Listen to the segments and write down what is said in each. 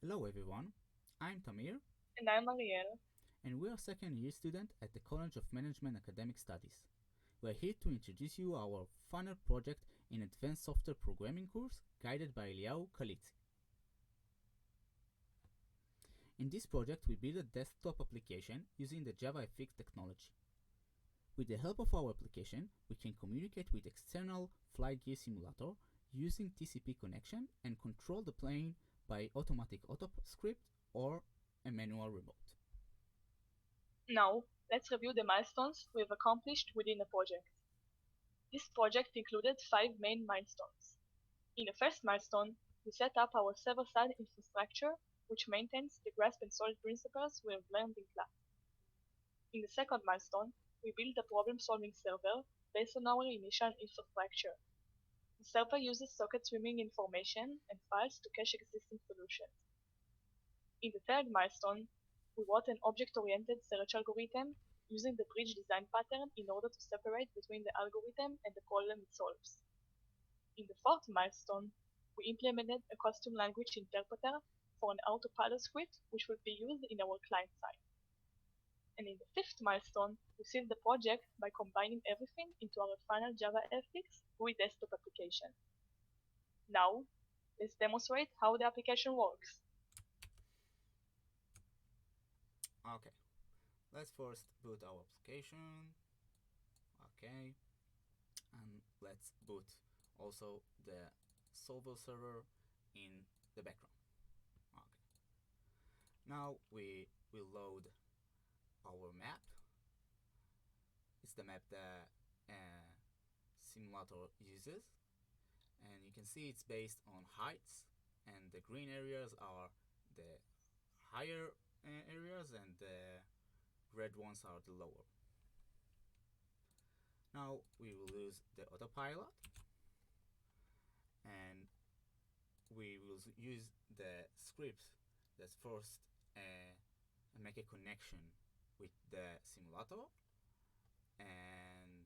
Hello everyone, I'm Tamir, And I'm Ariel. and we are second year student at the College of Management Academic Studies. We are here to introduce you our final project in Advanced Software Programming course guided by Eliahu Khalastchi. In this project, we build a desktop application using the JavaFX technology. With the help of our application, we can communicate with external flight gear simulator using TCP connection and control the plane by automatic auto script or a manual remote. Now, let's review the milestones we've accomplished within the project. This project included 5 main milestones. In the first milestone, we set up our server-side infrastructure, which maintains the grasp and solve principles we have learned in class. In the second milestone, we built a problem-solving server based on our initial infrastructure. The server uses socket swimming information and files to cache existing solutions. In the third milestone, we wrote an object-oriented search algorithm using the bridge design pattern in order to separate between the algorithm and the problem it solves. In the fourth milestone, we implemented a custom language interpreter for an autopilot script which will be used in our client side. And in the fifth milestone, we sealed the project by combining everything into our final JavaFX GUI desktop application. Now, let's demonstrate how the application works. Okay, let's first boot our application. Okay, and let's boot also the solver server in the background. Okay, now we will load our map. It's the map that simulator uses, and you can see it's based on heights, and the green areas are the higher areas and the red ones are the lower. Now we will use the autopilot, and we will use the script that first make a connection with the simulator, and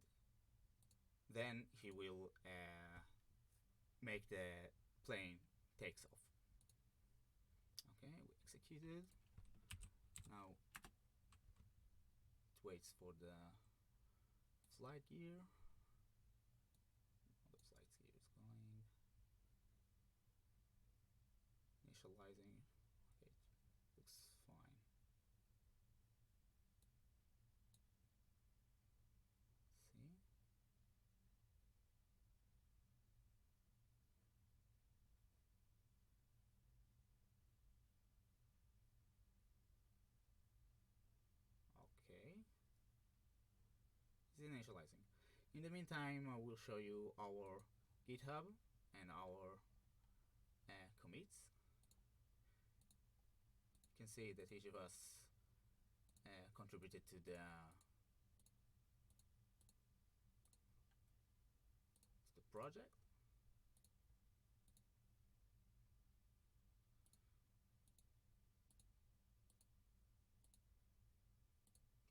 then he will make the plane takes off. Okay, we executed. Now it waits for the flight gear. The flight gear is going. Initializing. Okay, it looks fine. Let's see. Okay, it's initializing. In the meantime, I will show you our GitHub and our commits. You can see that each of us contributed to the project.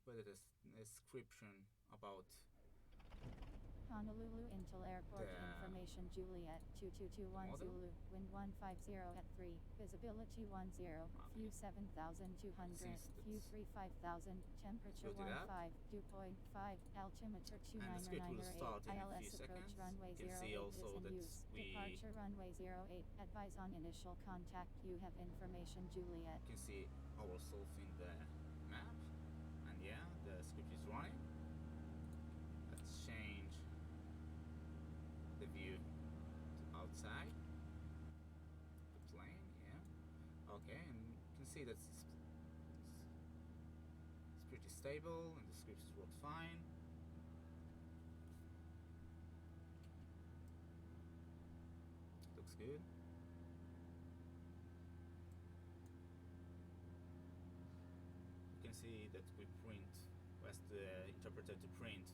But it is a description about Honolulu Intel Airport the information Juliet 2221 model. Zulu wind 150 at 3 visibility 10 view 7200 Since view it's 35000 temperature booted up, 15 dew point 5 altimeter and the script will 299 start in a few ILS approach seconds. runway You can 08 see is also in that use we departure runway 08 advise on initial contact you have information Juliet. can see ourselves in the map, and yeah, the script is running. Let's change the view to outside the plane. Yeah, okay, and you can see that it's pretty stable and the script works fine. Looks good. You can see that we ask the interpreter to print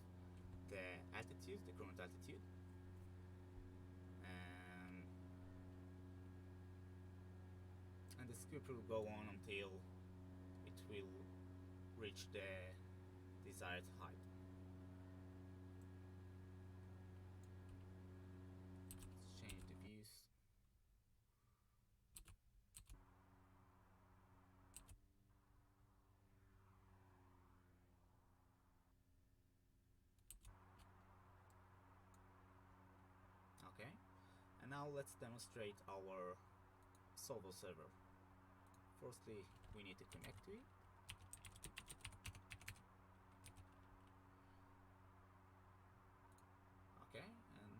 the altitude, the current altitude, and the script will go on until it will reach the desired height. Let's change the views. now let's demonstrate our solver server. Firstly, we need to connect to it. Okay, and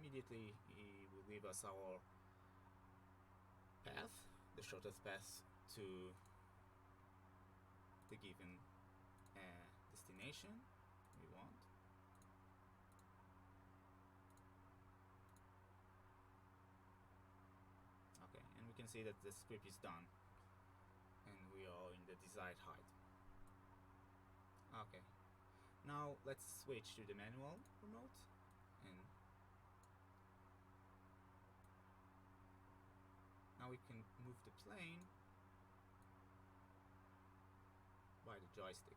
immediately it will give us our path, the shortest path to the given destination we want. Okay, and we can see that the script is done and we are in the desired height. Okay, now let's switch to the manual remote, and now we can move the plane by the joystick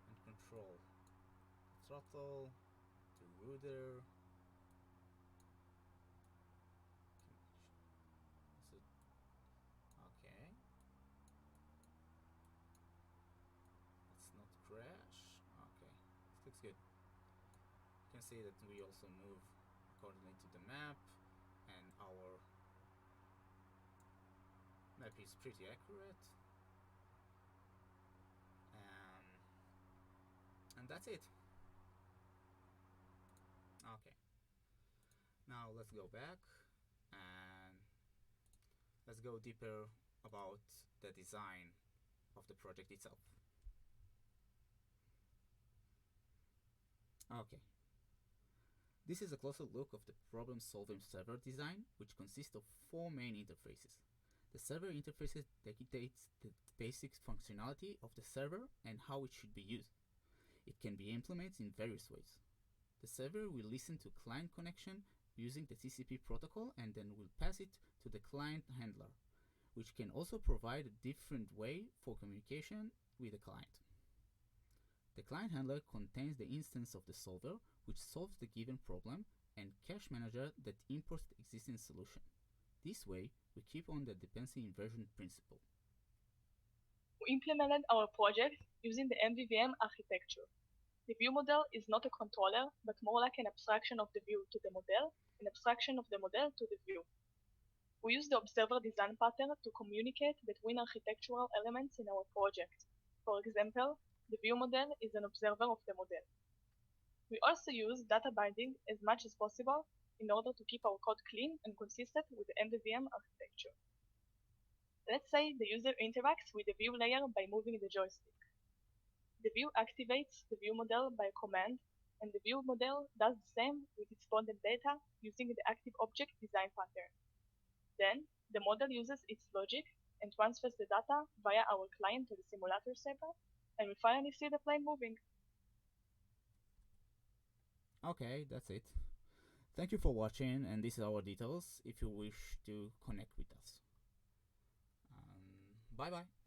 and control the throttle, the rudder. Okay, let's not crash. Okay, this looks good. You can see that we also move accordingly to the map, and our map is pretty accurate. And that's it. Okay, now let's go back and let's go deeper about the design of the project itself. Okay, this is a closer look of the problem-solving server design, which consists of 4 main interfaces. The server interfaces dictates the basic functionality of the server and how it should be used. It can be implemented in various ways. The server will listen to client connection using the TCP protocol and then will pass it to the client handler, which can also provide a different way for communication with the client. The client handler contains the instance of the solver, which solves the given problem, and cache manager that imports the existing solution. This way, we keep on the dependency inversion principle. We implemented our project using the MVVM architecture. The view model is not a controller, but more like an abstraction of the view to the model, an abstraction of the model to the view. We use the observer design pattern to communicate between architectural elements in our project. For example, the view model is an observer of the model. We also use data binding as much as possible in order to keep our code clean and consistent with the MVVM architecture. Let's say the user interacts with the view layer by moving the joystick. The view activates the view model by a command, and the view model does the same with its bonded data using the active object design pattern. Then, the model uses its logic and transfers the data via our client to the simulator server, and we finally see the plane moving. Okay, that's it. Thank you for watching, and this is our details if you wish to connect with us. Bye bye.